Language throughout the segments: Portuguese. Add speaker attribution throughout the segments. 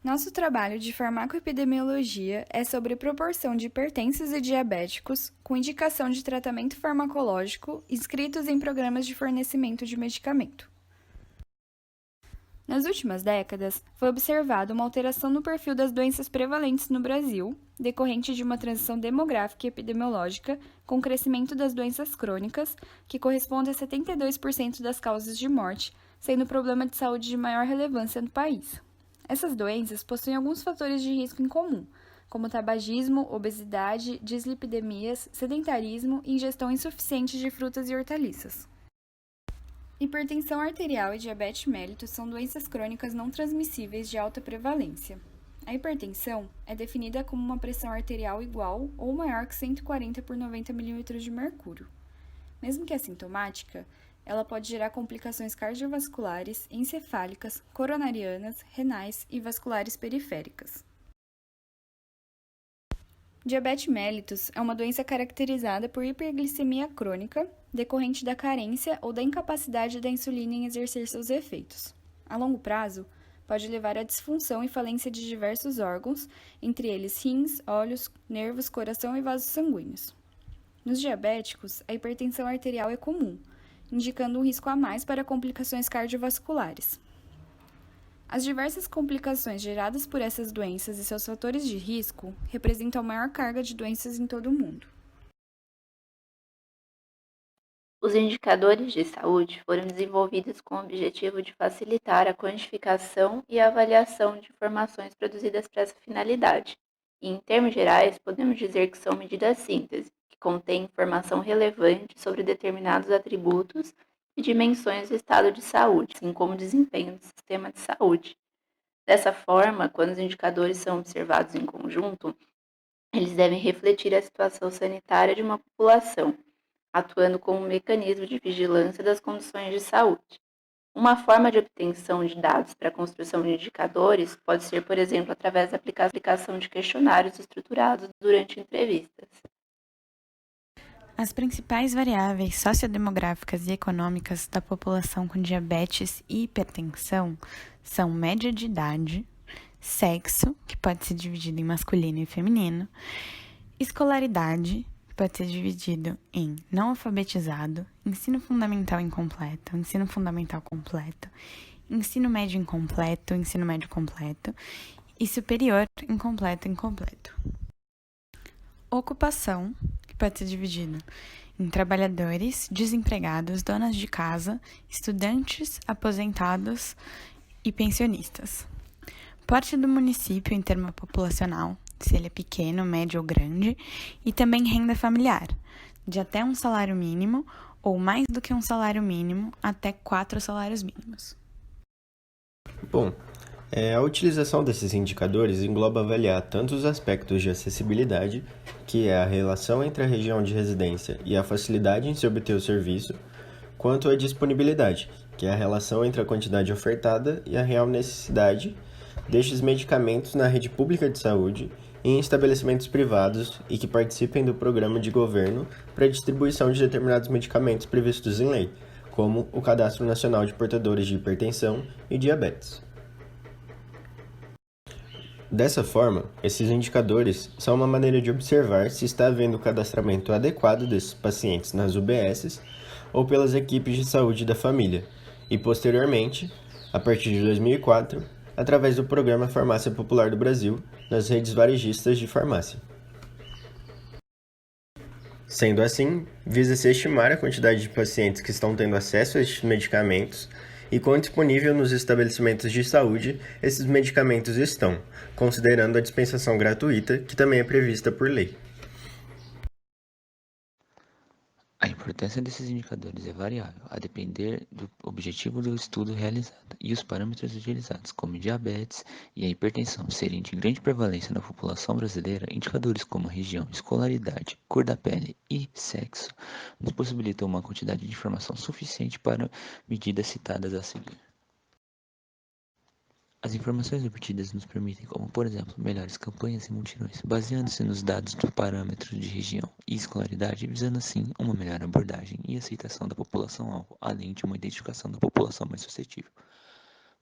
Speaker 1: Nosso trabalho de farmacoepidemiologia é sobre proporção de hipertensos e diabéticos com indicação de tratamento farmacológico inscritos em programas de fornecimento de medicamento. Nas últimas décadas, foi observada uma alteração no perfil das doenças prevalentes no Brasil, decorrente de uma transição demográfica e epidemiológica, com o crescimento das doenças crônicas, que corresponde a 72% das causas de morte, sendo o problema de saúde de maior relevância no país. Essas doenças possuem alguns fatores de risco em comum, como tabagismo, obesidade, dislipidemias, sedentarismo e ingestão insuficiente de frutas e hortaliças. Hipertensão arterial e diabetes mellitus são doenças crônicas não transmissíveis de alta prevalência. A hipertensão é definida como uma pressão arterial igual ou maior que 140 por 90 mm de mercúrio. Mesmo que assintomática, ela pode gerar complicações cardiovasculares, encefálicas, coronarianas, renais e vasculares periféricas. Diabetes mellitus é uma doença caracterizada por hiperglicemia crônica, decorrente da carência ou da incapacidade da insulina em exercer seus efeitos. A longo prazo, pode levar à disfunção e falência de diversos órgãos, entre eles rins, olhos, nervos, coração e vasos sanguíneos. Nos diabéticos, a hipertensão arterial é comum, indicando um risco a mais para complicações cardiovasculares. As diversas complicações geradas por essas doenças e seus fatores de risco representam a maior carga de doenças em todo o mundo.
Speaker 2: Os indicadores de saúde foram desenvolvidos com o objetivo de facilitar a quantificação e a avaliação de informações produzidas para essa finalidade. E, em termos gerais, podemos dizer que são medidas síntese, que contêm informação relevante sobre determinados atributos e dimensões do estado de saúde, assim como o desempenho do sistema de saúde. Dessa forma, quando os indicadores são observados em conjunto, eles devem refletir a situação sanitária de uma população, atuando como um mecanismo de vigilância das condições de saúde. Uma forma de obtenção de dados para a construção de indicadores pode ser, por exemplo, através da aplicação de questionários estruturados durante entrevistas.
Speaker 1: As principais variáveis sociodemográficas e econômicas da população com diabetes e hipertensão são média de idade, sexo, que pode ser dividido em masculino e feminino, escolaridade, que pode ser dividido em não alfabetizado, ensino fundamental incompleto, ensino fundamental completo, ensino médio incompleto, ensino médio completo e superior incompleto incompleto. Ocupação, que pode ser dividido em trabalhadores, desempregados, donas de casa, estudantes, aposentados e pensionistas. Porte do município em termo populacional, se ele é pequeno, médio ou grande, e também renda familiar, de até um salário mínimo ou mais do que um salário mínimo, até 4 salários mínimos.
Speaker 3: Bom, a utilização desses indicadores engloba avaliar tanto os aspectos de acessibilidade, que é a relação entre a região de residência e a facilidade em se obter o serviço, quanto a disponibilidade, que é a relação entre a quantidade ofertada e a real necessidade destes medicamentos na rede pública de saúde e em estabelecimentos privados e que participem do programa de governo para a distribuição de determinados medicamentos previstos em lei, como o Cadastro Nacional de Portadores de Hipertensão e Diabetes. Dessa forma, esses indicadores são uma maneira de observar se está havendo o cadastramento adequado desses pacientes nas UBSs ou pelas equipes de saúde da família, e posteriormente, a partir de 2004, através do Programa Farmácia Popular do Brasil, nas redes varejistas de farmácia. Sendo assim, visa-se estimar a quantidade de pacientes que estão tendo acesso a estes medicamentos e quão disponível nos estabelecimentos de saúde esses medicamentos estão, considerando a dispensação gratuita, que também é prevista por lei.
Speaker 4: A importância desses indicadores é variável, a depender do objetivo do estudo realizado e os parâmetros utilizados, como diabetes e a hipertensão serem de grande prevalência na população brasileira. Indicadores como região, escolaridade, cor da pele e sexo nos possibilitam uma quantidade de informação suficiente para medidas citadas a seguir. As informações obtidas nos permitem, como por exemplo, melhores campanhas e mutirões, baseando-se nos dados do parâmetro de região e escolaridade, visando assim uma melhor abordagem e aceitação da população-alvo, além de uma identificação da população mais suscetível.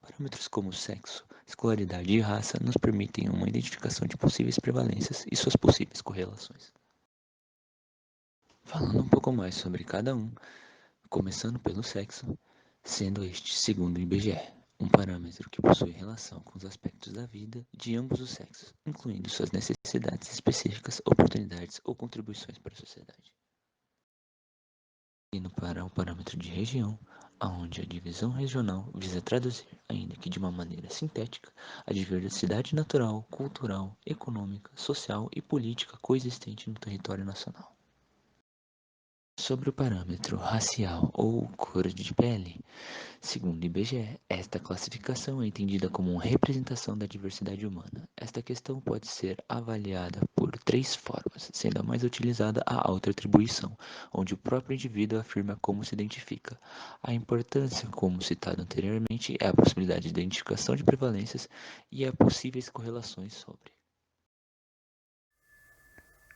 Speaker 4: Parâmetros como sexo, escolaridade e raça nos permitem uma identificação de possíveis prevalências e suas possíveis correlações. Falando um pouco mais sobre cada um, começando pelo sexo, sendo este, segundo o IBGE, um parâmetro que possui relação com os aspectos da vida de ambos os sexos, incluindo suas necessidades específicas, oportunidades ou contribuições para a sociedade. Indo para o parâmetro de região, onde a divisão regional visa traduzir, ainda que de uma maneira sintética, a diversidade natural, cultural, econômica, social e política coexistente no território nacional. Sobre o parâmetro racial ou cor de pele, segundo o IBGE, esta classificação é entendida como uma representação da diversidade humana. Esta questão pode ser avaliada por 3 formas, sendo a mais utilizada a autoatribuição, onde o próprio indivíduo afirma como se identifica. A importância, como citado anteriormente, é a possibilidade de identificação de prevalências e a possíveis correlações sobre.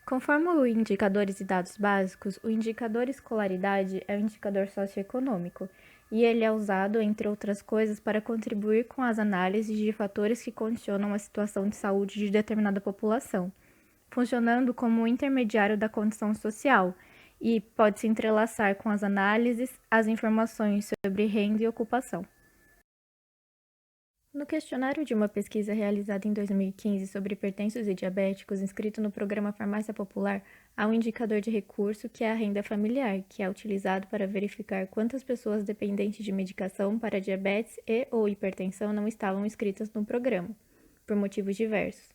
Speaker 5: Conforme o Indicadores e Dados Básicos, o indicador escolaridade é um indicador socioeconômico e ele é usado, entre outras coisas, para contribuir com as análises de fatores que condicionam a situação de saúde de determinada população, funcionando como um intermediário da condição social e pode se entrelaçar com as análises, as informações sobre renda e ocupação. No questionário de uma pesquisa realizada em 2015 sobre hipertensos e diabéticos, inscrito no programa Farmácia Popular, há um indicador de recurso que é a renda familiar, que é utilizado para verificar quantas pessoas dependentes de medicação para diabetes e ou hipertensão não estavam inscritas no programa, por motivos diversos,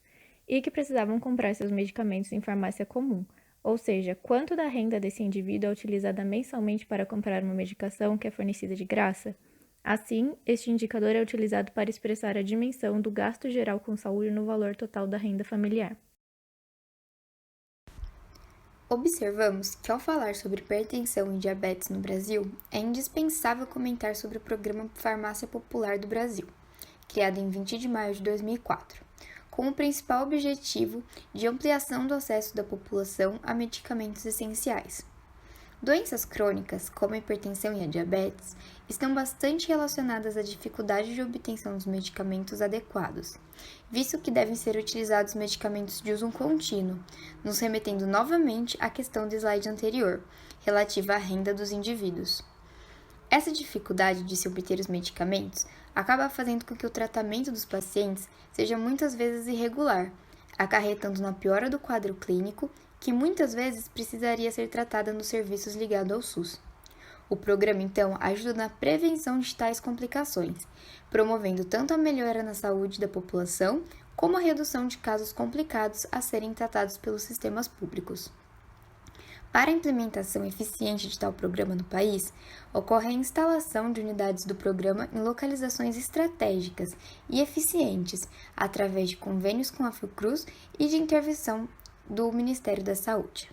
Speaker 5: e que precisavam comprar seus medicamentos em farmácia comum, ou seja, quanto da renda desse indivíduo é utilizada mensalmente para comprar uma medicação que é fornecida de graça. Assim, este indicador é utilizado para expressar a dimensão do gasto geral com saúde no valor total da renda familiar.
Speaker 1: Observamos que, ao falar sobre hipertensão e diabetes no Brasil, é indispensável comentar sobre o programa Farmácia Popular do Brasil, criado em 20 de maio de 2004, com o principal objetivo de ampliação do acesso da população a medicamentos essenciais. Doenças crônicas, como a hipertensão e a diabetes, estão bastante relacionadas à dificuldade de obtenção dos medicamentos adequados, visto que devem ser utilizados medicamentos de uso contínuo, nos remetendo novamente à questão do slide anterior, relativa à renda dos indivíduos. Essa dificuldade de se obter os medicamentos acaba fazendo com que o tratamento dos pacientes seja muitas vezes irregular, acarretando na piora do quadro clínico, que muitas vezes precisaria ser tratada nos serviços ligados ao SUS. O programa, então, ajuda na prevenção de tais complicações, promovendo tanto a melhora na saúde da população, como a redução de casos complicados a serem tratados pelos sistemas públicos. Para a implementação eficiente de tal programa no país, ocorre a instalação de unidades do programa em localizações estratégicas e eficientes, através de convênios com a Fiocruz e de intervenção do Ministério da Saúde.